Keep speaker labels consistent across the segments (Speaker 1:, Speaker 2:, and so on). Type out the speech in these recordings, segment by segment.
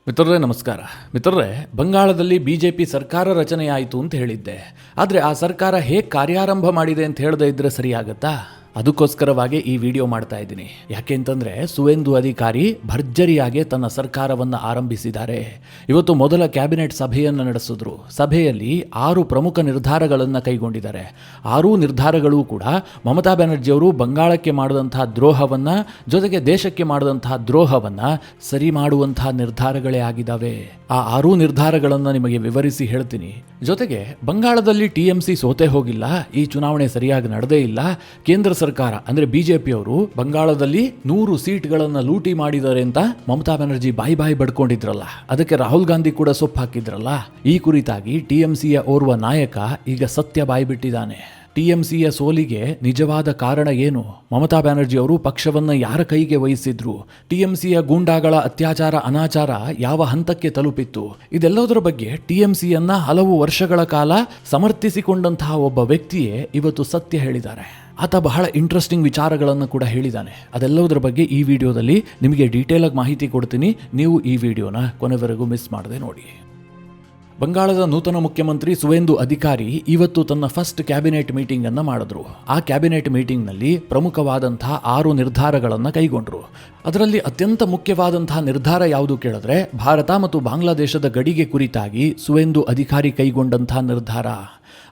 Speaker 1: ಮಿತ್ರರೇ ನಮಸ್ಕಾರ. ಮಿತ್ರರೇ, ಬಂಗಾಳದಲ್ಲಿ ಬಿಜೆಪಿ ಸರ್ಕಾರ ರಚನೆಯಾಯಿತು ಅಂತ ಹೇಳಿದ್ದೆ. ಆದರೆ ಆ ಸರ್ಕಾರ ಹೇಗೆ ಕಾರ್ಯಾರಂಭ ಮಾಡಿದೆ ಅಂತ ಹೇಳದೇ ಇದ್ರೆ ಸರಿಯಾಗತ್ತಾ? ಅದಕ್ಕೋಸ್ಕರವಾಗಿ ಈ ವಿಡಿಯೋ ಮಾಡ್ತಾ ಇದ್ದೀನಿ. ಯಾಕೆ ಅಂತಂದ್ರೆ ಸುವೇಂದು ಅಧಿಕಾರಿ ಭರ್ಜರಿಯಾಗಿ ತನ್ನ ಸರ್ಕಾರವನ್ನು ಆರಂಭಿಸಿದ್ದಾರೆ. ಇವತ್ತು ಮೊದಲ ಕ್ಯಾಬಿನೆಟ್ ಸಭೆಯನ್ನು ನಡೆಸಿದ್ರು. ಸಭೆಯಲ್ಲಿ 6 ಪ್ರಮುಖ ನಿರ್ಧಾರಗಳನ್ನು ಕೈಗೊಂಡಿದ್ದಾರೆ. 6 ನಿರ್ಧಾರಗಳು ಕೂಡ ಮಮತಾ ಬ್ಯಾನರ್ಜಿ ಅವರು ಬಂಗಾಳಕ್ಕೆ ಮಾಡಿದಂತಹ ದ್ರೋಹವನ್ನ, ಜೊತೆಗೆ ದೇಶಕ್ಕೆ ಮಾಡಿದಂತಹ ದ್ರೋಹವನ್ನ ಸರಿ ಮಾಡುವಂತಹ ನಿರ್ಧಾರಗಳೇ ಆಗಿದ್ದಾವೆ. ಆ 6 ನಿರ್ಧಾರಗಳನ್ನು ನಿಮಗೆ ವಿವರಿಸಿ ಹೇಳ್ತೀನಿ. ಜೊತೆಗೆ ಬಂಗಾಳದಲ್ಲಿ TMC ಸೋತೆ ಹೋಗಿಲ್ಲ, ಈ ಚುನಾವಣೆ ಸರಿಯಾಗಿ ನಡೆದೇ ಇಲ್ಲ. ಕೇಂದ್ರ ಸರ್ಕಾರ ಅಂದ್ರೆ ಬಿಜೆಪಿಯವರು ಬಂಗಾಳದಲ್ಲಿ 100 ಸೀಟ್ಗಳನ್ನು ಲೂಟಿ ಮಾಡಿದ್ದಾರೆ ಅಂತ ಮಮತಾ ಬ್ಯಾನರ್ಜಿ ಬಾಯಿ ಬಡ್ಕೊಂಡಿದ್ರಲ್ಲ, ಅದಕ್ಕೆ ರಾಹುಲ್ ಗಾಂಧಿ ಕೂಡ ಸೊಪ್ಪು ಹಾಕಿದ್ರಲ್ಲ. ಈ ಕುರಿತಾಗಿ TMCಯ ಓರ್ವ ನಾಯಕ ಈಗ ಸತ್ಯ ಬಾಯ್ಬಿಟ್ಟಿದ್ದಾನೆ. TMCಯ ಸೋಲಿಗೆ ನಿಜವಾದ ಕಾರಣ ಏನು? ಮಮತಾ ಬ್ಯಾನರ್ಜಿ ಅವರು ಪಕ್ಷವನ್ನು ಯಾರ ಕೈಗೆ ವಹಿಸಿದ್ರು? TMCಯ ಗೂಂಡಾಗಳ ಅತ್ಯಾಚಾರ ಅನಾಚಾರ ಯಾವ ಹಂತಕ್ಕೆ ತಲುಪಿತ್ತು? ಇದೆಲ್ಲದರ ಬಗ್ಗೆ TMCಯನ್ನ ಹಲವು ವರ್ಷಗಳ ಕಾಲ ಸಮರ್ಥಿಸಿಕೊಂಡಂತಹ ಒಬ್ಬ ವ್ಯಕ್ತಿಯೇ ಇವತ್ತು ಸತ್ಯ ಹೇಳಿದ್ದಾರೆ. ಆತ ಬಹಳ ಇಂಟ್ರೆಸ್ಟಿಂಗ್ ವಿಚಾರಗಳನ್ನು ಕೂಡ ಹೇಳಿದ್ದಾನೆ. ಅದೆಲ್ಲದರ ಬಗ್ಗೆ ಈ ವಿಡಿಯೋದಲ್ಲಿ ನಿಮಗೆ ಡೀಟೇಲ್ ಆಗಿ ಮಾಹಿತಿ ಕೊಡ್ತೀನಿ. ನೀವು ಈ ವಿಡಿಯೋನ ಕೊನೆವರೆಗೂ ಮಿಸ್ ಮಾಡದೆ ನೋಡಿ. ಬಂಗಾಳದ ನೂತನ ಮುಖ್ಯಮಂತ್ರಿ ಸುವೇಂದು ಅಧಿಕಾರಿ ಇವತ್ತು ತನ್ನ ಫಸ್ಟ್ ಕ್ಯಾಬಿನೆಟ್ ಮೀಟಿಂಗ್ ಅನ್ನು ಮಾಡಿದ್ರು. ಆ ಕ್ಯಾಬಿನೆಟ್ ಮೀಟಿಂಗ್ನಲ್ಲಿ ಪ್ರಮುಖವಾದಂತಹ 6 ನಿರ್ಧಾರಗಳನ್ನು ಕೈಗೊಂಡ್ರು. ಅದರಲ್ಲಿ ಅತ್ಯಂತ ಮುಖ್ಯವಾದಂತಹ ನಿರ್ಧಾರ ಯಾವುದು ಕೇಳಿದ್ರೆ, ಭಾರತ ಮತ್ತು ಬಾಂಗ್ಲಾದೇಶದ ಗಡಿಗೆ ಕುರಿತಾಗಿ ಸುವೇಂದು ಅಧಿಕಾರಿ ಕೈಗೊಂಡಂತಹ ನಿರ್ಧಾರ.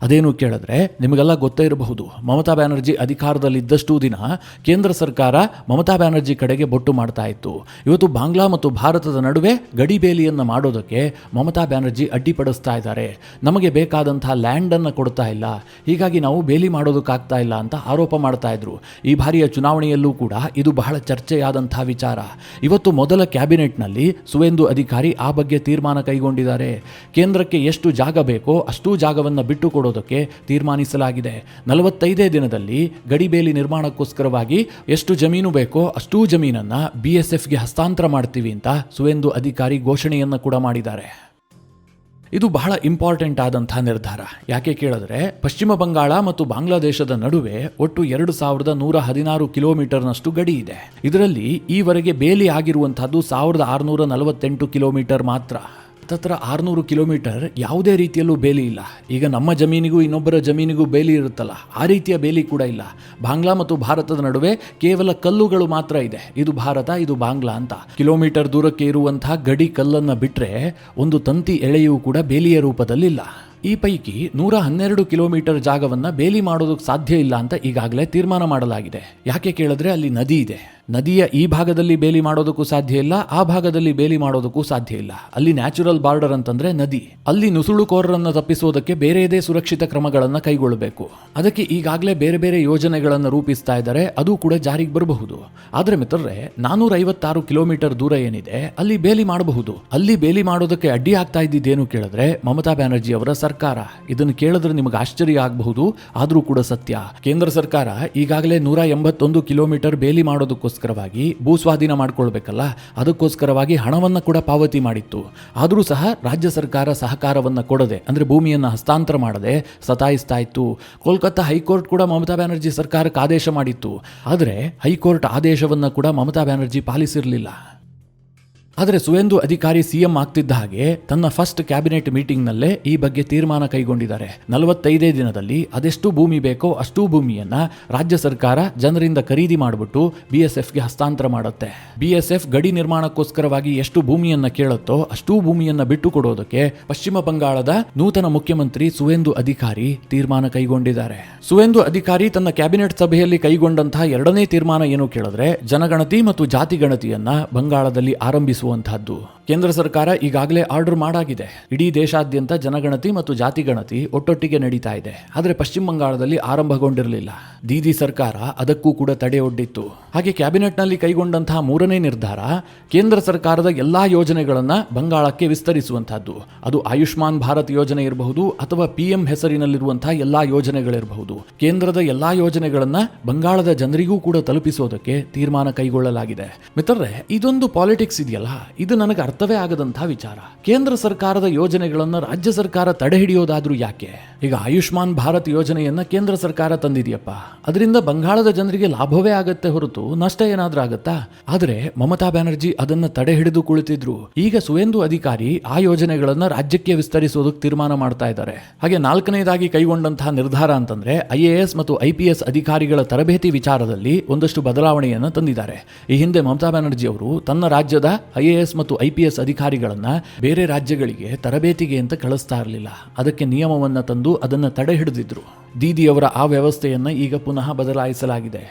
Speaker 1: ಅದೇನು ಕೇಳಿದ್ರೆ, ನಿಮಗೆಲ್ಲ ಗೊತ್ತೇ ಇರಬಹುದು, ಮಮತಾ ಬ್ಯಾನರ್ಜಿ ಅಧಿಕಾರದಲ್ಲಿದ್ದಷ್ಟು ದಿನ ಕೇಂದ್ರ ಸರ್ಕಾರ ಮಮತಾ ಬ್ಯಾನರ್ಜಿ ಕಡೆಗೆ ಬೊಟ್ಟು ಮಾಡ್ತಾ ಇತ್ತು. ಇವತ್ತು ಬಾಂಗ್ಲಾ ಮತ್ತು ಭಾರತದ ನಡುವೆ ಗಡಿ ಬೇಲಿಯನ್ನು ಮಾಡೋದಕ್ಕೆ ಮಮತಾ ಬ್ಯಾನರ್ಜಿ ಅಡ್ಡಿಪಡಿಸ್ತಾ ಇದ್ದಾರೆ. ನಮಗೆ ಬೇಕಾದಂತಹ ಲ್ಯಾಂಡನ್ನು ಕೊಡ್ತಾ ಇಲ್ಲ, ಹೀಗಾಗಿ ನಾವು ಬೇಲಿ ಮಾಡೋದಕ್ಕಾಗ್ತಾ ಇಲ್ಲ ಅಂತ ಆರೋಪ ಮಾಡ್ತಾ ಇದ್ರು. ಈ ಬಾರಿಯ ಚುನಾವಣೆಯಲ್ಲೂ ಕೂಡ ಇದು ಬಹಳ ಚರ್ಚೆಯಾದಂತಹ ವಿಚಾರ. ಇವತ್ತು ಮೊದಲ ಕ್ಯಾಬಿನೆಟ್ನಲ್ಲಿ ಸುವೇಂದು ಅಧಿಕಾರಿ ಆ ಬಗ್ಗೆ ತೀರ್ಮಾನ ಕೈಗೊಂಡಿದ್ದಾರೆ. ಕೇಂದ್ರಕ್ಕೆ ಎಷ್ಟು ಜಾಗ ಬೇಕೋ ಅಷ್ಟೂ ಜಾಗವನ್ನು ಬಿಟ್ಟು ಕೊಡೋದಕ್ಕೆ ತೀರ್ಮಾನಿಸಲಾಗಿದೆ. 45 ದಿನದಲ್ಲಿ ಗಡಿಬೇಲಿ ನಿರ್ಮಾಣಕ್ಕೋಸ್ಕರವಾಗಿ ಎಷ್ಟು ಜಮೀನು ಬೇಕೋ ಅಷ್ಟೂ ಜಮೀನನ್ನ BSFಗೆ ಹಸ್ತಾಂತರ ಮಾಡ್ತೀವಿ ಅಂತ ಸುವೇಂದು ಅಧಿಕಾರಿ ಘೋಷಣೆಯನ್ನು ಕೂಡ ಮಾಡಿದ್ದಾರೆ. ಇದು ಬಹಳ ಇಂಪಾರ್ಟೆಂಟ್ ಆದಂತಹ ನಿರ್ಧಾರ. ಯಾಕೆ ಕೇಳಿದ್ರೆ, ಪಶ್ಚಿಮ ಬಂಗಾಳ ಮತ್ತು ಬಾಂಗ್ಲಾದೇಶದ ನಡುವೆ ಒಟ್ಟು 2116 ಕಿಲೋಮೀಟರ್ನಷ್ಟು ಗಡಿ ಇದೆ. ಇದರಲ್ಲಿ ಈವರೆಗೆ ಬೇಲಿ ಆಗಿರುವಂತಹದ್ದು 1648 ಕಿಲೋಮೀಟರ್ ಮಾತ್ರ. ಹತ್ರ 600 ಕಿಲೋಮೀಟರ್ ಯಾವುದೇ ರೀತಿಯಲ್ಲೂ ಬೇಲಿ ಇಲ್ಲ. ಈಗ ನಮ್ಮ ಜಮೀನಿಗೂ ಇನ್ನೊಬ್ಬರ ಜಮೀನಿಗೂ ಬೇಲಿ ಇರುತ್ತಲ್ಲ, ಆ ರೀತಿಯ ಬೇಲಿ ಕೂಡ ಇಲ್ಲ. ಬಾಂಗ್ಲಾ ಮತ್ತು ಭಾರತದ ನಡುವೆ ಕೇವಲ ಕಲ್ಲುಗಳು ಮಾತ್ರ ಇದೆ. ಇದು ಭಾರತ, ಇದು ಬಾಂಗ್ಲಾ ಅಂತ. ಕಿಲೋಮೀಟರ್ ದೂರಕ್ಕೆ ಇರುವಂತಹ ಗಡಿ ಕಲ್ಲನ್ನು ಬಿಟ್ಟರೆ ಒಂದು ತಂತಿ ಎಳೆಯೂ ಕೂಡ ಬೇಲಿಯ ರೂಪದಲ್ಲಿಲ್ಲ. ಈ ಪೈಕಿ 112 ಕಿಲೋಮೀಟರ್ ಜಾಗವನ್ನು ಬೇಲಿ ಮಾಡೋದಕ್ಕೆ ಸಾಧ್ಯ ಇಲ್ಲ ಅಂತ ಈಗಾಗಲೇ ತೀರ್ಮಾನ ಮಾಡಲಾಗಿದೆ. ಯಾಕೆ ಕೇಳಿದ್ರೆ, ಅಲ್ಲಿ ನದಿ ಇದೆ. ನದಿಯ ಈ ಭಾಗದಲ್ಲಿ ಬೇಲಿ ಮಾಡೋದಕ್ಕೂ ಸಾಧ್ಯ ಇಲ್ಲ, ಆ ಭಾಗದಲ್ಲಿ ಬೇಲಿ ಮಾಡೋದಕ್ಕೂ ಸಾಧ್ಯ ಇಲ್ಲ. ಅಲ್ಲಿ ನ್ಯಾಚುರಲ್ ಬಾರ್ಡರ್ ಅಂತಂದ್ರೆ ನದಿ. ಅಲ್ಲಿ ನುಸುಳುಕೋರರನ್ನು ತಪ್ಪಿಸೋದಕ್ಕೆ ಬೇರೆಯದೇ ಸುರಕ್ಷಿತ ಕ್ರಮಗಳನ್ನು ಕೈಗೊಳ್ಳಬೇಕು. ಅದಕ್ಕೆ ಈಗಾಗಲೇ ಬೇರೆ ಬೇರೆ ಯೋಜನೆಗಳನ್ನು ರೂಪಿಸ್ತಾ ಇದ್ದಾರೆ. ಅದು ಕೂಡ ಜಾರಿಗೆ ಬರಬಹುದು. ಆದ್ರೆ ಮಿತ್ರರೇ, 456 ಕಿಲೋಮೀಟರ್ ದೂರ ಏನಿದೆ ಅಲ್ಲಿ ಬೇಲಿ ಮಾಡಬಹುದು. ಅಲ್ಲಿ ಬೇಲಿ ಮಾಡೋದಕ್ಕೆ ಅಡ್ಡಿ ಆಗ್ತಾ ಇದ್ದಿದ್ದೇನು ಕೇಳಿದ್ರೆ, ಮಮತಾ ಬ್ಯಾನರ್ಜಿ ಅವರ ಸರ್ಕಾರ. ಇದನ್ನು ಕೇಳಿದ್ರೆ ನಿಮಗೆ ಆಶ್ಚರ್ಯ ಆಗಬಹುದು, ಆದ್ರೂ ಕೂಡ ಸತ್ಯ. ಕೇಂದ್ರ ಸರ್ಕಾರ ಈಗಾಗಲೇ 181 ಕಿಲೋಮೀಟರ್ ಬೇಲಿ ಮಾಡೋದಕ್ಕೋಸ್ಕರ ಭೂ ಸ್ವಾಧೀನ ಮಾಡ್ಕೊಳ್ಬೇಕಲ್ಲ, ಅದಕ್ಕೋಸ್ಕರವಾಗಿ ಹಣವನ್ನು ಕೂಡ ಪಾವತಿ ಮಾಡಿತ್ತು. ಆದರೂ ಸಹ ರಾಜ್ಯ ಸರ್ಕಾರ ಸಹಕಾರವನ್ನು ಕೊಡದೆ, ಅಂದ್ರೆ ಭೂಮಿಯನ್ನು ಹಸ್ತಾಂತರ ಮಾಡದೆ ಸತಾಯಿಸ್ತಾ ಇತ್ತು. ಕೋಲ್ಕತ್ತಾ ಹೈಕೋರ್ಟ್ ಕೂಡ ಮಮತಾ ಬ್ಯಾನರ್ಜಿ ಸರ್ಕಾರಕ್ಕೆ ಆದೇಶ ಮಾಡಿತ್ತು. ಆದರೆ ಹೈಕೋರ್ಟ್ ಆದೇಶವನ್ನು ಕೂಡ ಮಮತಾ ಬ್ಯಾನರ್ಜಿ ಪಾಲಿಸಿರಲಿಲ್ಲ. ಆದರೆ ಸುವೇಂದು ಅಧಿಕಾರಿ CM ಆಗ್ತಿದ್ದ ಹಾಗೆ ತನ್ನ ಫಸ್ಟ್ ಕ್ಯಾಬಿನೆಟ್ ಮೀಟಿಂಗ್ನಲ್ಲೇ ಈ ಬಗ್ಗೆ ತೀರ್ಮಾನ ಕೈಗೊಂಡಿದ್ದಾರೆ. 45 ದಿನದಲ್ಲಿ ಅದೆಷ್ಟು ಭೂಮಿ ಬೇಕೋ ಅಷ್ಟೂ ಭೂಮಿಯನ್ನ ರಾಜ್ಯ ಸರ್ಕಾರ ಜನರಿಂದ ಖರೀದಿ ಮಾಡಿಬಿಟ್ಟು BSFಗೆ ಹಸ್ತಾಂತರ ಮಾಡುತ್ತೆ. BSF ಗಡಿ ನಿರ್ಮಾಣಕ್ಕೋಸ್ಕರವಾಗಿ ಎಷ್ಟು ಭೂಮಿಯನ್ನ ಕೇಳುತ್ತೋ ಅಷ್ಟೂ ಭೂಮಿಯನ್ನ ಬಿಟ್ಟು ಕೊಡೋದಕ್ಕೆ ಪಶ್ಚಿಮ ಬಂಗಾಳದ ನೂತನ ಮುಖ್ಯಮಂತ್ರಿ ಸುವೇಂದು ಅಧಿಕಾರಿ ತೀರ್ಮಾನ ಕೈಗೊಂಡಿದ್ದಾರೆ. ಸುವೇಂದು ಅಧಿಕಾರಿ ತನ್ನ ಕ್ಯಾಬಿನೆಟ್ ಸಭೆಯಲ್ಲಿ ಕೈಗೊಂಡಂತಹ 2ನೇ ತೀರ್ಮಾನ ಏನು ಕೇಳಿದ್ರೆ, ಜನಗಣತಿ ಮತ್ತು ಜಾತಿ ಗಣತಿಯನ್ನ ಬಂಗಾಳದಲ್ಲಿ ಆರಂಭಿಸುವ ಕೇಂದ್ರ ಸರ್ಕಾರ ಈಗಾಗಲೇ ಆರ್ಡರ್ ಮಾಡಾಗಿದೆ. ಇಡೀ ದೇಶಾದ್ಯಂತ ಜನಗಣತಿ ಮತ್ತು ಜಾತಿ ಗಣತಿ ಒಟ್ಟೊಟ್ಟಿಗೆ ನಡೀತಾ ಇದೆ. ಆದರೆ ಪಶ್ಚಿಮ ಬಂಗಾಳದಲ್ಲಿ ಆರಂಭಗೊಂಡಿರಲಿಲ್ಲ. ದೀದಿ ಸರ್ಕಾರ ಅದಕ್ಕೂ ಕೂಡ ತಡೆಯೊಡ್ಡಿತ್ತು. ಹಾಗೆ ಕ್ಯಾಬಿನೆಟ್ನಲ್ಲಿ ಕೈಗೊಂಡಂತಹ 3ನೇ ನಿರ್ಧಾರ, ಕೇಂದ್ರ ಸರ್ಕಾರದ ಎಲ್ಲಾ ಯೋಜನೆಗಳನ್ನ ಬಂಗಾಳಕ್ಕೆ ವಿಸ್ತರಿಸುವಂತಹದ್ದು. ಅದು ಆಯುಷ್ಮಾನ್ ಭಾರತ್ ಯೋಜನೆ ಇರಬಹುದು ಅಥವಾ PM ಹೆಸರಿನಲ್ಲಿರುವಂತಹ ಎಲ್ಲಾ ಯೋಜನೆಗಳಿರಬಹುದು. ಕೇಂದ್ರದ ಎಲ್ಲಾ ಯೋಜನೆಗಳನ್ನ ಬಂಗಾಳದ ಜನರಿಗೂ ಕೂಡ ತಲುಪಿಸೋದಕ್ಕೆ ತೀರ್ಮಾನ ಕೈಗೊಳ್ಳಲಾಗಿದೆ. ಮಿತ್ರರೇ, ಇದೊಂದು ಪಾಲಿಟಿಕ್ಸ್ ಇದೆಯಲ್ಲ, ಇದು ನನಗೆ ಅರ್ಥವೇ ಆಗದಂತಹ ವಿಚಾರ. ಕೇಂದ್ರ ಸರ್ಕಾರದ ಯೋಜನೆಗಳನ್ನ ರಾಜ್ಯ ಸರ್ಕಾರ ತಡೆ ಹಿಡಿಯೋದಾದ್ರೂ ಯಾಕೆ? ಈಗ ಆಯುಷ್ಮಾನ್ ಭಾರತ್ ಯೋಜನೆಯನ್ನ ಕೇಂದ್ರ ಸರ್ಕಾರ ತಂದಿದೆಯಪ್ಪ, ಅದರಿಂದ ಬಂಗಾಳದ ಜನರಿಗೆ ಲಾಭವೇ ಆಗತ್ತೆ ಹೊರತು ನಷ್ಟ ಏನಾದ್ರೂ ಆಗತ್ತಾ? ಆದ್ರೆ ಮಮತಾ ಬ್ಯಾನರ್ಜಿ ಅದನ್ನ ತಡೆ ಹಿಡಿದು ಕುಳಿತಿದ್ರು. ಈಗ ಸುವೇಂದು ಅಧಿಕಾರಿ ಆ ಯೋಜನೆಗಳನ್ನ ರಾಜ್ಯಕ್ಕೆ ವಿಸ್ತರಿಸೋದಕ್ಕೆ ತೀರ್ಮಾನ ಮಾಡ್ತಾ ಇದ್ದಾರೆ. ಹಾಗೆ ನಾಲ್ಕನೇದಾಗಿ ಕೈಗೊಂಡಂತಹ ನಿರ್ಧಾರ ಅಂತಂದ್ರೆ IAS ಮತ್ತು IPS ಅಧಿಕಾರಿಗಳ ತರಬೇತಿ ವಿಚಾರದಲ್ಲಿ ಒಂದಷ್ಟು ಬದಲಾವಣೆಯನ್ನು ತಂದಿದ್ದಾರೆ. ಈ ಹಿಂದೆ ಮಮತಾ ಬ್ಯಾನರ್ಜಿ ಅವರು ತನ್ನ ರಾಜ್ಯದ IAS ಮತ್ತು IPS ಅಧಿಕಾರಿಗಳನ್ನ ಬೇರೆ ರಾಜ್ಯಗಳಿಗೆ ತರಬೇತಿಗೆ ಅಂತ ಕಳಿಸ್ತಾ ಇರಲಿಲ್ಲ. ಅದಕ್ಕೆ ನಿಯಮವನ್ನ ತಂದು ಅದನ್ನ ತಡೆ ಹಿಡಿದಿದ್ರು. ದೀದಿಯವರ ಆ ವ್ಯವಸ್ಥೆಯನ್ನ ಈಗ ಪುನಃ ಬದಲಾಯಿಸಲಾಗಿದೆ.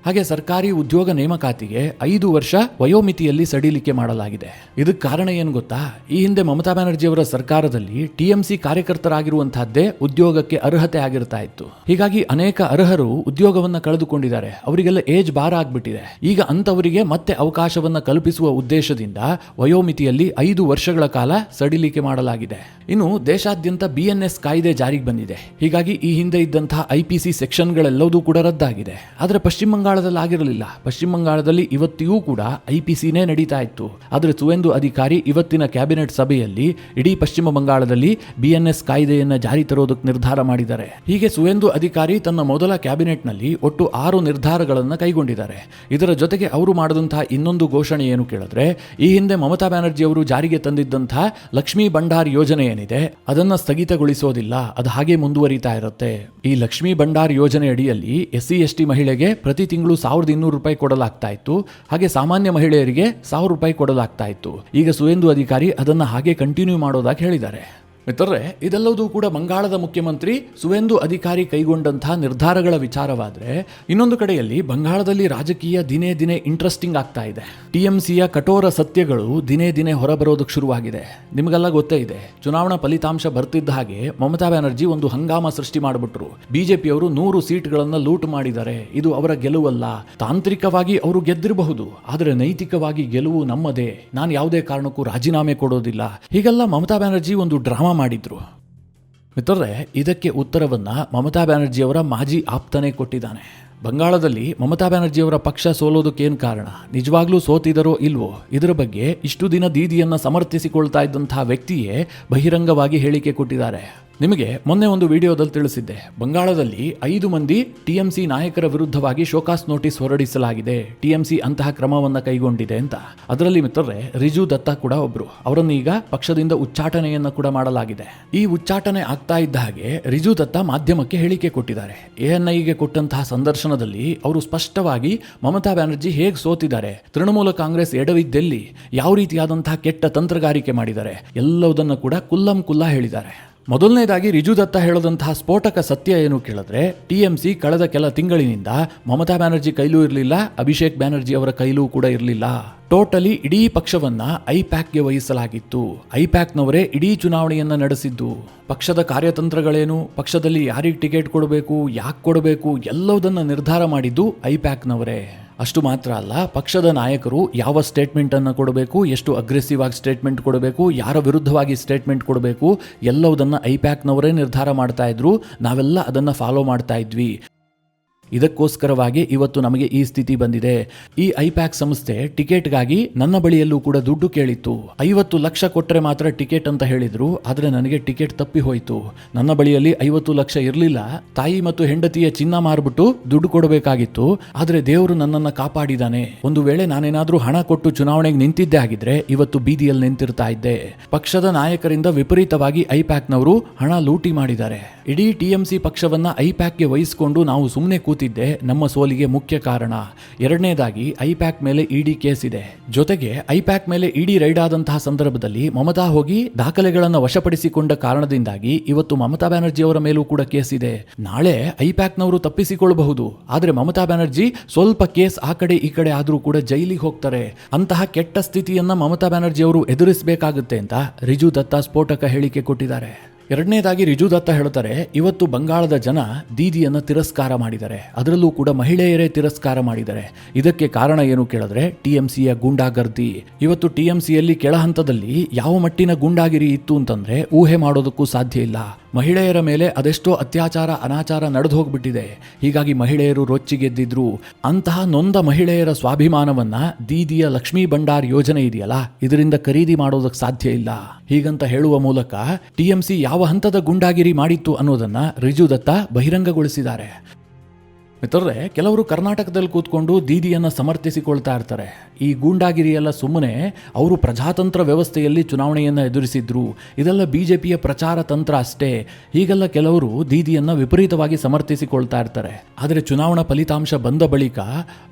Speaker 1: ಹಾಗೆ ಸರ್ಕಾರಿ ಉದ್ಯೋಗ ನೇಮಕಾತಿಗೆ 5 ವರ್ಷ ವಯೋಮಿತಿಯಲ್ಲಿ ಸಡಿಲಿಕೆ ಮಾಡಲಾಗಿದೆ. ಇದಕ್ಕೆ ಕಾರಣ ಏನು ಗೊತ್ತಾ? ಈ ಹಿಂದೆ ಮಮತಾ ಬ್ಯಾನರ್ಜಿ ಅವರ ಸರ್ಕಾರದಲ್ಲಿ TMC ಕಾರ್ಯಕರ್ತರಾಗಿರುವಂತಹದ್ದೇ ಉದ್ಯೋಗಕ್ಕೆ ಅರ್ಹತೆ ಆಗಿರ್ತಾ ಇತ್ತು. ಹೀಗಾಗಿ ಅನೇಕ ಅರ್ಹರು ಉದ್ಯೋಗವನ್ನ ಕಳೆದುಕೊಂಡಿದ್ದಾರೆ. ಅವರಿಗೆಲ್ಲ ಏಜ್ ಬಾರ್ ಆಗ್ಬಿಟ್ಟಿದೆ. ಈಗ ಅಂತವರಿಗೆ ಮತ್ತೆ ಅವಕಾಶವನ್ನ ಕಲ್ಪಿಸುವ ಉದ್ದೇಶದಿಂದ ವಯೋಮಿತಿಯಲ್ಲಿ 5 ವರ್ಷಗಳ ಕಾಲ ಸಡಿಲಿಕೆ ಮಾಡಲಾಗಿದೆ. ಇನ್ನು ದೇಶಾದ್ಯಂತ BNS ಕಾಯ್ದೆ ಜಾರಿಗೆ ಬಂದಿದೆ. ಹೀಗಾಗಿ ಈ ಹಿಂದೆ ಇದ್ದಂತಹ IPC ಸೆಕ್ಷನ್ಗಳೆಲ್ಲವೂ ಕೂಡ ರದ್ದಾಗಿದೆ. ಆದರೆ ಪಶ್ಚಿಮ ಬಂಗಾಳದಲ್ಲಿ ಆಗಿರಲಿಲ್ಲ. ಪಶ್ಚಿಮ ಬಂಗಾಳದಲ್ಲಿ ಇವತ್ತಿಗೂ ಕೂಡ IPCನೇ ನಡೀತಾ ಇತ್ತು. ಆದರೆ ಸುವೇಂದು ಅಧಿಕಾರಿ ಇವತ್ತಿನ ಕ್ಯಾಬಿನೆಟ್ ಸಭೆಯಲ್ಲಿ ಇಡೀ ಪಶ್ಚಿಮ ಬಂಗಾಳದಲ್ಲಿ BNS ಕಾಯ್ದೆಯನ್ನ ಜಾರಿ ತರೋದಕ್ಕೆ ನಿರ್ಧಾರ ಮಾಡಿದ್ದಾರೆ. ಹೀಗೆ ಸುವೇಂದು ಅಧಿಕಾರಿ ತನ್ನ ಮೊದಲ ಕ್ಯಾಬಿನೆಟ್ನಲ್ಲಿ ಒಟ್ಟು 6 ನಿರ್ಧಾರಗಳನ್ನು ಕೈಗೊಂಡಿದ್ದಾರೆ. ಇದರ ಜೊತೆಗೆ ಅವರು ಮಾಡಿದಂತಹ ಇನ್ನೊಂದು ಘೋಷಣೆ ಏನು ಕೇಳಿದ್ರೆ, ಈ ಹಿಂದೆ ಮಮತಾ ಬ್ಯಾನರ್ಜಿ ಅವರು ಜಾರಿಗೆ ತಂದಿದ್ದಂತಹ ಲಕ್ಷ್ಮೀ ಭಂಡಾರ್ ಯೋಜನೆ ಏನಿದೆ ಅದನ್ನ ಸ್ಥಗಿತಗೊಳಿಸೋದಿಲ್ಲ, ಅದು ಹಾಗೆ ಮುಂದುವರಿತಾ ಇರುತ್ತೆ. ಈ ಲಕ್ಷ್ಮೀ ಭಂಡಾರ್ ಯೋಜನೆ ಅಡಿಯಲ್ಲಿ SC/ST ಮಹಿಳೆಗೆ ಪ್ರತಿ ತಿಂಗಳು 1200 ರೂಪಾಯಿ ಕೊಡಲಾಗ್ತಾ ಇತ್ತು. ಹಾಗೆ ಸಾಮಾನ್ಯ ಮಹಿಳೆಯರಿಗೆ 1000 ರೂಪಾಯಿ ಕೊಡಲಾಗ್ತಾ ಇತ್ತು. ಈಗ ಸುವೇಂದು ಅಧಿಕಾರಿ ಅದನ್ನ ಹಾಗೆ ಕಂಟಿನ್ಯೂ ಮಾಡೋದಾಗಿ ಹೇಳಿದ್ದಾರೆ. ಮಿತ್ರರೇ, ಇದೆಲ್ಲವೂ ಕೂಡ ಬಂಗಾಳದ ಮುಖ್ಯಮಂತ್ರಿ ಸುವೇಂದು ಅಧಿಕಾರಿ ಕೈಗೊಂಡಂತಹ ನಿರ್ಧಾರಗಳ ವಿಚಾರವಾದರೆ, ಇನ್ನೊಂದು ಕಡೆಯಲ್ಲಿ ಬಂಗಾಳದಲ್ಲಿ ರಾಜಕೀಯ ದಿನೇ ದಿನೇ ಇಂಟ್ರೆಸ್ಟಿಂಗ್ ಆಗ್ತಾ ಇದೆ. TMCಯ ಕಠೋರ ಸತ್ಯಗಳು ದಿನೇ ದಿನೇ ಹೊರಬರೋದಕ್ಕೆ ಶುರುವಾಗಿದೆ. ನಿಮಗೆಲ್ಲ ಗೊತ್ತೇ ಇದೆ, ಚುನಾವಣಾ ಫಲಿತಾಂಶ ಬರ್ತಿದ್ದ ಹಾಗೆ ಮಮತಾ ಬ್ಯಾನರ್ಜಿ ಒಂದು ಹಂಗಾಮ ಸೃಷ್ಟಿ ಮಾಡಿಬಿಟ್ರು. ಬಿಜೆಪಿಯವರು 100 ಸೀಟ್ಗಳನ್ನ ಲೂಟ್ ಮಾಡಿದ್ದಾರೆ. ಇದು ಅವರ ಗೆಲುವಲ್ಲ. ತಾಂತ್ರಿಕವಾಗಿ ಅವರು ಗೆದ್ದಿರಬಹುದು, ಆದರೆ ನೈತಿಕವಾಗಿ ಗೆಲುವು ನಮ್ಮದೇ. ನಾನು ಯಾವುದೇ ಕಾರಣಕ್ಕೂ ರಾಜೀನಾಮೆ ಕೊಡೋದಿಲ್ಲ. ಹೀಗೆಲ್ಲ ಮಮತಾ ಬ್ಯಾನರ್ಜಿ ಒಂದು ಡ್ರಾಮಾ ಮಾಡಿದ್ರು. ಮಿತ್ರರೇ, ಇದಕ್ಕೆ ಉತ್ತರವನ್ನ ಮಮತಾ ಬ್ಯಾನರ್ಜಿಯವರ ಮಾಜಿ ಆಪ್ತನೇ ಕೊಟ್ಟಿದ್ದಾನೆ. ಬಂಗಾಳದಲ್ಲಿ ಮಮತಾ ಬ್ಯಾನರ್ಜಿಯವರ ಪಕ್ಷ ಸೋಲೋದಕ್ಕೇನು ಕಾರಣ, ನಿಜವಾಗ್ಲೂ ಸೋತಿದರೋ ಇಲ್ವೋ, ಇದರ ಬಗ್ಗೆ ಇಷ್ಟು ದಿನ ದೀದಿಯನ್ನ ಸಮರ್ಥಿಸಿಕೊಳ್ತಾ ಇದ್ದಂತಹ ವ್ಯಕ್ತಿಯೇ ಬಹಿರಂಗವಾಗಿ ಹೇಳಿಕೆ ಕೊಟ್ಟಿದ್ದಾರೆ. ನಿಮಗೆ ಮೊನ್ನೆ ಒಂದು ವಿಡಿಯೋದಲ್ಲಿ ತಿಳಿಸಿದ್ದೆ, ಬಂಗಾಳದಲ್ಲಿ 5 ಮಂದಿ TMC ನಾಯಕರ ವಿರುದ್ಧವಾಗಿ ಶೋಕಾಸ್ ನೋಟಿಸ್ ಹೊರಡಿಸಲಾಗಿದೆ, TMC ಅಂತಹ ಕ್ರಮವನ್ನ ಕೈಗೊಂಡಿದೆ ಅಂತ. ಅದರಲ್ಲಿ ಮಿತ್ರರೇ, ರಿಜು ದತ್ತಾ ಕೂಡ ಒಬ್ರು. ಅವರನ್ನು ಈಗ ಪಕ್ಷದಿಂದ ಉಚ್ಚಾಟನೆಯನ್ನ ಕೂಡ ಮಾಡಲಾಗಿದೆ. ಈ ಉಚ್ಚಾಟನೆ ಆಗ್ತಾ ಇದ್ದ ಹಾಗೆ ರಿಜು ದತ್ತಾ ಮಾಧ್ಯಮಕ್ಕೆ ಹೇಳಿಕೆ ಕೊಟ್ಟಿದ್ದಾರೆ. ANIಗೆ ಕೊಟ್ಟಂತಹ ಸಂದರ್ಶನದಲ್ಲಿ ಅವರು ಸ್ಪಷ್ಟವಾಗಿ ಮಮತಾ ಬ್ಯಾನರ್ಜಿ ಹೇಗೆ ಸೋತಿದ್ದಾರೆ, ತೃಣಮೂಲ ಕಾಂಗ್ರೆಸ್ ಎಡವಿದ್ದೆಲ್ಲಿ, ಯಾವ ರೀತಿಯಾದಂತಹ ಕೆಟ್ಟ ತಂತ್ರಗಾರಿಕೆ ಮಾಡಿದ್ದಾರೆ, ಎಲ್ಲವುದನ್ನು ಕೂಡ ಕುಲ್ಲಂ ಕುಲ್ಲ ಹೇಳಿದ್ದಾರೆ. ಮೊದಲನೇದಾಗಿ ರಿಜು ದತ್ತಾ ಹೇಳದಂತಹ ಸ್ಫೋಟಕ ಸತ್ಯ ಏನು ಕೇಳಿದ್ರೆ, TMC ಕಳೆದ ಕೆಲ ತಿಂಗಳಿನಿಂದ ಮಮತಾ ಬ್ಯಾನರ್ಜಿ ಕೈಲೂ ಇರಲಿಲ್ಲ, ಅಭಿಷೇಕ್ ಬ್ಯಾನರ್ಜಿ ಅವರ ಕೈಲೂ ಕೂಡ ಇರಲಿಲ್ಲ. ಟೋಟಲಿ ಇಡೀ ಪಕ್ಷವನ್ನ ಐಪ್ಯಾಕ್ಗೆ ವಹಿಸಲಾಗಿತ್ತು. ಐಪ್ಯಾಕ್ನವರೇ ಇಡೀ ಚುನಾವಣೆಯನ್ನ ನಡೆಸಿದ್ದು. ಪಕ್ಷದ ಕಾರ್ಯತಂತ್ರಗಳೇನು, ಪಕ್ಷದಲ್ಲಿ ಯಾರಿಗೆ ಟಿಕೆಟ್ ಕೊಡಬೇಕು, ಯಾಕೆ ಕೊಡಬೇಕು, ಎಲ್ಲವುದನ್ನು ನಿರ್ಧಾರ ಮಾಡಿದ್ದು ಐಪ್ಯಾಕ್ನವರೇ. ಅಷ್ಟು ಮಾತ್ರ ಅಲ್ಲ, ಪಕ್ಷದ ನಾಯಕರು ಯಾವ ಸ್ಟೇಟ್ಮೆಂಟ್ ಅನ್ನು ಕೊಡಬೇಕು, ಎಷ್ಟು ಅಗ್ರೆಸಿವ್ ಆಗಿ ಸ್ಟೇಟ್ಮೆಂಟ್ ಕೊಡಬೇಕು, ಯಾರ ವಿರುದ್ಧವಾಗಿ ಸ್ಟೇಟ್ಮೆಂಟ್ ಕೊಡಬೇಕು, ಎಲ್ಲವುದನ್ನು ಐಪ್ಯಾಕ್ನವರೇ ನಿರ್ಧಾರ ಮಾಡ್ತಾ ಇದ್ರು. ನಾವೆಲ್ಲ ಅದನ್ನು ಫಾಲೋ ಮಾಡ್ತಾ ಇದ್ವಿ. ಇದಕ್ಕೋಸ್ಕರವಾಗಿ ಇವತ್ತು ನಮಗೆ ಈ ಸ್ಥಿತಿ ಬಂದಿದೆ. ಈ ಐಪ್ಯಾಕ್ ಸಂಸ್ಥೆ ಟಿಕೆಟ್ಗಾಗಿ ನನ್ನ ಬಳಿಯಲ್ಲೂ ಕೂಡ ದುಡ್ಡು ಕೇಳಿತ್ತು. 50 ಲಕ್ಷ ಕೊಟ್ಟರೆ ಮಾತ್ರ ಟಿಕೆಟ್ ಅಂತ ಹೇಳಿದ್ರು. ಆದರೆ ನನಗೆ ಟಿಕೆಟ್ ತಪ್ಪಿ ಹೋಯಿತು. ನನ್ನ ಬಳಿಯಲ್ಲಿ 50 ಲಕ್ಷ ಇರಲಿಲ್ಲ. ತಾಯಿ ಮತ್ತು ಹೆಂಡತಿಯ ಚಿನ್ನ ಮಾರ್ಬಿಟ್ಟು ದುಡ್ಡು ಕೊಡಬೇಕಾಗಿತ್ತು. ಆದರೆ ದೇವರು ನನ್ನನ್ನು ಕಾಪಾಡಿದಾನೆ. ಒಂದು ವೇಳೆ ನಾನೇನಾದ್ರೂ ಹಣ ಕೊಟ್ಟು ಚುನಾವಣೆಗೆ ನಿಂತಿದ್ದೆ ಆಗಿದ್ರೆ ಇವತ್ತು ಬೀದಿಯಲ್ಲಿ ನಿಂತಿರ್ತಾ ಇದ್ದೆ. ಪಕ್ಷದ ನಾಯಕರಿಂದ ವಿಪರೀತವಾಗಿ ಐಪ್ಯಾಕ್ನವರು ಹಣ ಲೂಟಿ ಮಾಡಿದ್ದಾರೆ. ಇಡೀ TMC ಪಕ್ಷವನ್ನ ಐಪ್ಯಾಕ್ಗೆ ವಹಿಸಿಕೊಂಡು ನಾವು ಸುಮ್ಮನೆ ಕೂತಿದ್ದೆ ನಮ್ಮ ಸೋಲಿಗೆ ಮುಖ್ಯ ಕಾರಣ. ಎರಡನೇದಾಗಿ ಐಪ್ಯಾಕ್ ಮೇಲೆ ED ಕೇಸ್ ಇದೆ. ಜೊತೆಗೆ ಐಪ್ಯಾಕ್ ಮೇಲೆ ED ರೈಡ್ ಆದಂತಹ ಸಂದರ್ಭದಲ್ಲಿ ಮಮತಾ ಹೋಗಿ ದಾಖಲೆಗಳನ್ನು ವಶಪಡಿಸಿಕೊಂಡ ಕಾರಣದಿಂದಾಗಿ ಇವತ್ತು ಮಮತಾ ಬ್ಯಾನರ್ಜಿ ಅವರ ಮೇಲೂ ಕೂಡ ಕೇಸ್ ಇದೆ. ನಾಳೆ ಐಪ್ಯಾಕ್ನವರು ತಪ್ಪಿಸಿಕೊಳ್ಳಬಹುದು. ಆದರೆ ಮಮತಾ ಬ್ಯಾನರ್ಜಿ ಸ್ವಲ್ಪ ಕೇಸ್ ಆ ಕಡೆ ಈ ಕಡೆ ಆದರೂ ಕೂಡ ಜೈಲಿಗೆ ಹೋಗ್ತಾರೆ. ಅಂತಹ ಕೆಟ್ಟ ಸ್ಥಿತಿಯನ್ನ ಮಮತಾ ಬ್ಯಾನರ್ಜಿ ಅವರು ಎದುರಿಸಬೇಕಾಗುತ್ತೆ ಅಂತ ರಿಜು ದತ್ತಾ ಸ್ಫೋಟಕ ಹೇಳಿಕೆ ಕೊಟ್ಟಿದ್ದಾರೆ. ಎರಡನೇದಾಗಿ ರಿಜು ದತ್ತಾ ಹೇಳ್ತಾರೆ, ಇವತ್ತು ಬಂಗಾಳದ ಜನ ದೀದಿಯನ್ನು ತಿರಸ್ಕಾರ ಮಾಡಿದ್ದಾರೆ. ಅದರಲ್ಲೂ ಕೂಡ ಮಹಿಳೆಯರೇ ತಿರಸ್ಕಾರ ಮಾಡಿದ್ದಾರೆ. ಇದಕ್ಕೆ ಕಾರಣ ಏನು ಕೇಳಿದ್ರೆ TMCಯ ಗೂಂಡಾಗರ್ದಿ. ಇವತ್ತು TMCಯಲ್ಲಿ ಕೆಳ ಹಂತದಲ್ಲಿ ಯಾವ ಮಟ್ಟಿನ ಗೂಂಡಾಗಿರಿ ಇತ್ತು ಅಂತಂದ್ರೆ ಊಹೆ ಮಾಡೋದಕ್ಕೂ ಸಾಧ್ಯ ಇಲ್ಲ. ಮಹಿಳೆಯರ ಮೇಲೆ ಅದೆಷ್ಟೋ ಅತ್ಯಾಚಾರ ಅನಾಚಾರ ನಡೆದು ಹೋಗ್ಬಿಟ್ಟಿದೆ. ಹೀಗಾಗಿ ಮಹಿಳೆಯರು ರೊಚ್ಚಿಗೆದ್ದಿದ್ರು. ಅಂತಹ ನೊಂದ ಮಹಿಳೆಯರ ಸ್ವಾಭಿಮಾನವನ್ನ ದೀದಿಯ ಲಕ್ಷ್ಮೀ ಭಂಡಾರ್ ಯೋಜನೆ ಇದೆಯಲ್ಲ, ಇದರಿಂದ ಖರೀದಿ ಮಾಡೋದಕ್ಕೆ ಸಾಧ್ಯ ಇಲ್ಲ. ಹೀಗಂತ ಹೇಳುವ ಮೂಲಕ ಟಿಎಂಸಿ ಯಾವ ಹಂತದ ಗೂಂಡಾಗಿರಿ ಮಾಡಿತ್ತು ಅನ್ನೋದನ್ನ ರಿಜು ದತ್ತಾ ಬಹಿರಂಗಗೊಳಿಸಿದ್ದಾರೆ. ಮಿತ್ರರೇ, ಕೆಲವರು ಕರ್ನಾಟಕದಲ್ಲಿ ಕೂತ್ಕೊಂಡು ದೀದಿಯನ್ನು ಸಮರ್ಥಿಸಿಕೊಳ್ತಾ ಇರ್ತಾರೆ. ಈ ಗೂಂಡಾಗಿರಿಯೆಲ್ಲ ಸುಮ್ಮನೆ ಅವರು ಪ್ರಜಾತಂತ್ರ ವ್ಯವಸ್ಥೆಯಲ್ಲಿ ಚುನಾವಣೆಯನ್ನು ಎದುರಿಸಿದ್ರು, ಇದೆಲ್ಲ ಬಿಜೆಪಿಯ ಪ್ರಚಾರ ತಂತ್ರ ಅಷ್ಟೇ, ಹೀಗೆಲ್ಲ ಕೆಲವರು ದೀದಿಯನ್ನು ವಿಪರೀತವಾಗಿ ಸಮರ್ಥಿಸಿಕೊಳ್ತಾ ಇರ್ತಾರೆ. ಆದರೆ ಚುನಾವಣಾ ಫಲಿತಾಂಶ ಬಂದ ಬಳಿಕ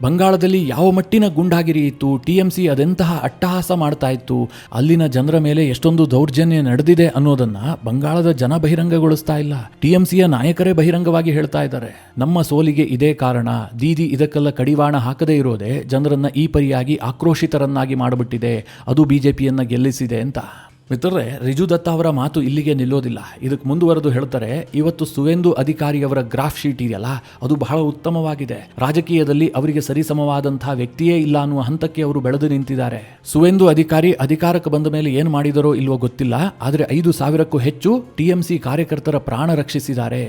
Speaker 1: ಬಂಗಾಳದಲ್ಲಿ ಯಾವ ಮಟ್ಟಿನ ಗೂಂಡಾಗಿರಿ ಇತ್ತು, ಟಿಎಂಸಿ ಅದೆಂತಹ ಅಟ್ಟಹಾಸ ಮಾಡ್ತಾ ಇತ್ತು, ಅಲ್ಲಿನ ಜನರ ಮೇಲೆ ಎಷ್ಟೊಂದು ದೌರ್ಜನ್ಯ ನಡೆದಿದೆ ಅನ್ನೋದನ್ನ ಬಂಗಾಳದ ಜನ ಬಹಿರಂಗಗೊಳಿಸ್ತಾ ಇಲ್ಲ. ಟಿಎಂಸಿಯ ನಾಯಕರೇ ಬಹಿರಂಗವಾಗಿ ಹೇಳ್ತಾ ಇದ್ದಾರೆ, ನಮ್ಮ ಸೋಲಿಗೆ ಇದೇ ಕಾರಣ, ದೀದಿ ಇದಕ್ಕೆಲ್ಲ ಕಡಿವಾಣ ಹಾಕದೇ ಇರೋದೇ ಜನರನ್ನ ಈ ಪರಿಯಾಗಿ ಆಕ್ರೋಶಿತರನ್ನಾಗಿ ಮಾಡಿಬಿಟ್ಟಿದೆ, ಅದು ಬಿಜೆಪಿಯನ್ನ ಗೆಲ್ಲಿಸಿದೆ ಅಂತ. ಮಿತ್ರರೇ, ರಿಜು ದತ್ತಾ ಅವರ ಮಾತು ಇಲ್ಲಿಗೆ ನಿಲ್ಲೋದಿಲ್ಲ. ಇದಕ್ಕೆ ಮುಂದುವರೆದು ಹೇಳ್ತಾರೆ, ಇವತ್ತು ಸುವೇಂದು ಅಧಿಕಾರಿಯವರ ಗ್ರಾಫ್ ಶೀಟ್ ಇದೆಯಲ್ಲ, ಅದು ಬಹಳ ಉತ್ತಮವಾಗಿದೆ. ರಾಜಕೀಯದಲ್ಲಿ ಅವರಿಗೆ ಸರಿಸಮವಾದಂತಹ ವ್ಯಕ್ತಿಯೇ ಇಲ್ಲ ಅನ್ನುವ ಹಂತಕ್ಕೆ ಅವರು ಬೆಳೆದು ನಿಂತಿದ್ದಾರೆ. ಸುವೇಂದು ಅಧಿಕಾರಿ ಅಧಿಕಾರಕ್ಕೆ ಬಂದ ಮೇಲೆ ಏನು ಮಾಡಿದರೋ ಇಲ್ವೋ ಗೊತ್ತಿಲ್ಲ, ಆದರೆ 5,000ಕ್ಕೂ ಹೆಚ್ಚು ಟಿಎಂಸಿ ಕಾರ್ಯಕರ್ತರ ಪ್ರಾಣ ರಕ್ಷಿಸಿದ್ದಾರೆ.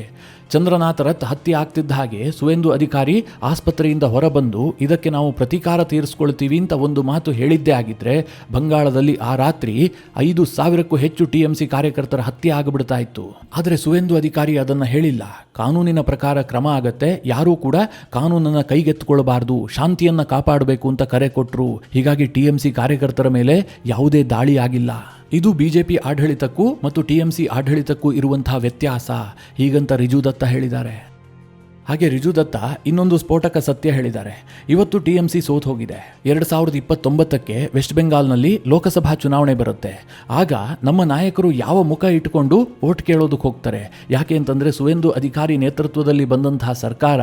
Speaker 1: ಚಂದ್ರನಾಥ ರಥ್ ಹತ್ಯೆ ಆಗ್ತಿದ್ದ ಹಾಗೆ ಸುವೇಂದು ಅಧಿಕಾರಿ ಆಸ್ಪತ್ರೆಯಿಂದ ಹೊರಬಂದು ಇದಕ್ಕೆ ನಾವು ಪ್ರತೀಕಾರ ತೀರಿಸ್ಕೊಳ್ತೀವಿ ಅಂತ ಒಂದು ಮಾತು ಹೇಳಿದ್ದೇ ಆಗಿದ್ರೆ ಬಂಗಾಳದಲ್ಲಿ ಆ ರಾತ್ರಿ 5,000ಕ್ಕೂ ಹೆಚ್ಚು ಟಿಎಂಸಿ ಕಾರ್ಯಕರ್ತರ ಹತ್ಯೆ ಆಗಿಬಿಡ್ತಾ ಇತ್ತು. ಆದರೆ ಸುವೇಂದು ಅಧಿಕಾರಿ ಅದನ್ನು ಹೇಳಿಲ್ಲ. ಕಾನೂನಿನ ಪ್ರಕಾರ ಕ್ರಮ ಆಗತ್ತೆ, ಯಾರೂ ಕೂಡ ಕಾನೂನನ್ನು ಕೈಗೆತ್ತಿಕೊಳ್ಳಬಾರದು, ಶಾಂತಿಯನ್ನು ಕಾಪಾಡಬೇಕು ಅಂತ ಕರೆ ಕೊಟ್ಟರು. ಹೀಗಾಗಿ ಟಿಎಂಸಿ ಕಾರ್ಯಕರ್ತರ ಮೇಲೆ ಯಾವುದೇ ದಾಳಿ ಆಗಿಲ್ಲ. ಇದು ಬಿಜೆಪಿ ಆಡಳಿತಕ್ಕೂ ಮತ್ತು ಟಿಎಂಸಿ ಆಡಳಿತಕ್ಕೂ ಇರುವಂತಹ ವ್ಯತ್ಯಾಸ, ಹೀಗಂತ ರಿಜು ದತ್ತಾ ಹೇಳಿದ್ದಾರೆ. ಹಾಗೆ ರಿಜು ದತ್ತಾ ಇನ್ನೊಂದು ಸ್ಫೋಟಕ ಸತ್ಯ ಹೇಳಿದ್ದಾರೆ. ಇವತ್ತು ಟಿಎಂಸಿ ಸೋತ್ ಹೋಗಿದೆ. 2029ಕ್ಕೆ ವೆಸ್ಟ್ ಬೆಂಗಾಲ್ನಲ್ಲಿ ಲೋಕಸಭಾ ಚುನಾವಣೆ ಬರುತ್ತೆ. ಆಗ ನಮ್ಮ ನಾಯಕರು ಯಾವ ಮುಖ ಇಟ್ಟುಕೊಂಡು ವೋಟ್ ಕೇಳೋದಕ್ಕೆ ಹೋಗ್ತಾರೆ? ಯಾಕೆ ಅಂತಂದರೆ ಸುವೇಂದು ಅಧಿಕಾರಿ ನೇತೃತ್ವದಲ್ಲಿ ಬಂದಂತಹ ಸರ್ಕಾರ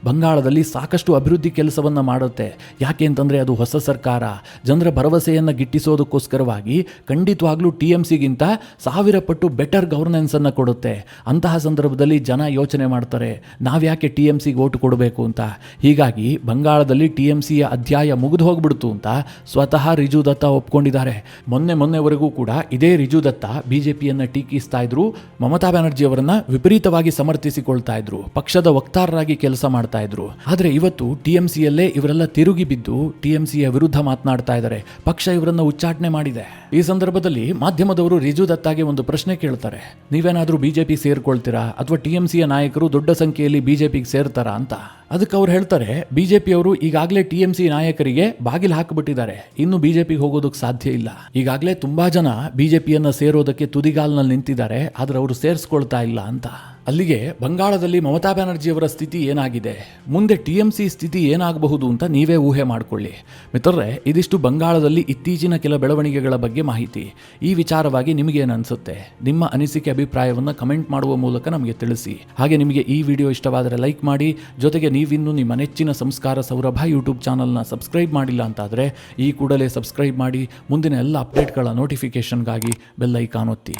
Speaker 1: ಬಂಗಾಳದಲ್ಲಿ ಸಾಕಷ್ಟು ಅಭಿವೃದ್ಧಿ ಕೆಲಸವನ್ನು ಮಾಡುತ್ತೆ. ಯಾಕೆ ಅಂತಂದರೆ ಅದು ಹೊಸ ಸರ್ಕಾರ, ಜನರ ಭರವಸೆಯನ್ನು ಗಿಟ್ಟಿಸೋದಕ್ಕೋಸ್ಕರವಾಗಿ ಖಂಡಿತವಾಗ್ಲೂ ಟಿಎಂಸಿಗಿಂತ 1000 ಪಟ್ಟು ಬೆಟರ್ ಗವರ್ನೆನ್ಸನ್ನು ಕೊಡುತ್ತೆ. ಅಂತಹ ಸಂದರ್ಭದಲ್ಲಿ ಜನ ಯೋಚನೆ ಮಾಡ್ತಾರೆ, ನಾವ್ಯಾಕೆ ಟಿಎಂಸಿಗೆ ಓಟು ಕೊಡಬೇಕು ಅಂತ. ಹೀಗಾಗಿ ಬಂಗಾಳದಲ್ಲಿ ಟಿಎಂಸಿಯ ಅಧ್ಯಾಯ ಮುಗಿದು ಹೋಗ್ಬಿಡ್ತು ಅಂತ ಸ್ವತಃ ರಿಜು ದತ್ತಾ ಒಪ್ಕೊಂಡಿದ್ದಾರೆ. ಮೊನ್ನೆವರೆಗೂ ಕೂಡ ಇದೇ ರಿಜು ದತ್ತಾ ಬಿಜೆಪಿಯನ್ನ ಟೀಕಿಸ್ತಾ ಇದ್ರು, ಮಮತಾ ಬ್ಯಾನರ್ಜಿ ಅವರನ್ನ ವಿಪರೀತವಾಗಿ ಸಮರ್ಥಿಸಿಕೊಳ್ತಾ ಇದ್ರು, ಪಕ್ಷದ ವಕ್ತಾರರಾಗಿ ಕೆಲಸ ಮಾಡ್ತಾ ಇದ್ರು. ಆದರೆ ಇವತ್ತು ಟಿಎಂಸಿಯಲ್ಲೇ ಇವರೆಲ್ಲ ತಿರುಗಿ ಬಿದ್ದು ಟಿಎಂಸಿಯ ವಿರುದ್ಧ ಮಾತನಾಡ್ತಾ ಇದ್ದಾರೆ. ಪಕ್ಷ ಇವರನ್ನ ಉಚ್ಚಾಟನೆ ಮಾಡಿದೆ. ಈ ಸಂದರ್ಭದಲ್ಲಿ ಮಾಧ್ಯಮದವರು ರಿಜು ದತ್ತಾಗೆ ಒಂದು ಪ್ರಶ್ನೆ ಕೇಳ್ತಾರೆ, ನೀವೇನಾದ್ರೂ ಬಿಜೆಪಿ ಸೇರ್ಕೊಳ್ತೀರಾ ಅಥವಾ ಟಿಎಂಸಿಯ ನಾಯಕರು ದೊಡ್ಡ ಸಂಖ್ಯೆಯಲ್ಲಿ ಬಿಜೆಪಿಗೆ ಸೇರ್ತಾರಾ ಅಂತ. ಅದಕ್ಕೆ ಅವ್ರು ಹೇಳ್ತಾರೆ, ಬಿಜೆಪಿಯವರು ಈಗಾಗಲೇ ಟಿಎಂಸಿ ನಾಯಕರಿಗೆ ಬಾಗಿಲು ಹಾಕಿಬಿಟ್ಟಿದ್ದಾರೆ, ಇನ್ನು ಬಿಜೆಪಿಗೆ ಹೋಗೋದಕ್ಕೆ ಸಾಧ್ಯ ಇಲ್ಲ. ಈಗಾಗಲೇ ತುಂಬಾ ಜನ ಬಿಜೆಪಿಯನ್ನ ಸೇರೋದಕ್ಕೆ ತುದಿಗಾಲ್ನಲ್ಲಿ ನಿಂತಿದ್ದಾರೆ, ಆದ್ರೆ ಅವರು ಸೇರಿಸ್ಕೊಳ್ತಾ ಇಲ್ಲ ಅಂತ. ಅಲ್ಲಿಗೆ ಬಂಗಾಳದಲ್ಲಿ ಮಮತಾ ಬ್ಯಾನರ್ಜಿ ಅವರ ಸ್ಥಿತಿ ಏನಾಗಿದೆ, ಮುಂದೆ ಟಿಎಂಸಿ ಸ್ಥಿತಿ ಏನಾಗಬಹುದು ಅಂತ ನೀವೇ ಊಹೆ ಮಾಡಿಕೊಳ್ಳಿ. ಮಿತ್ರರೇ, ಇದಿಷ್ಟು ಬಂಗಾಳದಲ್ಲಿ ಇತ್ತೀಚಿನ ಕೆಲ ಬೆಳವಣಿಗೆಗಳ ಬಗ್ಗೆ ಮಾಹಿತಿ. ಈ ವಿಚಾರವಾಗಿ ನಿಮಗೇನು ಅನಿಸುತ್ತೆ? ನಿಮ್ಮ ಅನಿಸಿಕೆ ಅಭಿಪ್ರಾಯವನ್ನು ಕಮೆಂಟ್ ಮಾಡುವ ಮೂಲಕ ನಮಗೆ ತಿಳಿಸಿ. ಹಾಗೆ ನಿಮಗೆ ಈ ವಿಡಿಯೋ ಇಷ್ಟವಾದರೆ ಲೈಕ್ ಮಾಡಿ. ಜೊತೆಗೆ ನೀವಿನ್ನೂ ನಿಮ್ಮ ನೆಚ್ಚಿನ ಸಂಸ್ಕಾರ ಸೌರಭ ಯೂಟ್ಯೂಬ್ ಚಾನಲ್ನ ಸಬ್ಸ್ಕ್ರೈಬ್ ಮಾಡಿಲ್ಲ ಅಂತಾದರೆ ಈ ಕೂಡಲೇ ಸಬ್ಸ್ಕ್ರೈಬ್ ಮಾಡಿ. ಮುಂದಿನ ಎಲ್ಲ ಅಪ್ಡೇಟ್ಗಳ ನೋಟಿಫಿಕೇಷನ್ಗಾಗಿ ಬೆಲ್ ಐಕಾನ್ ಒತ್ತಿ.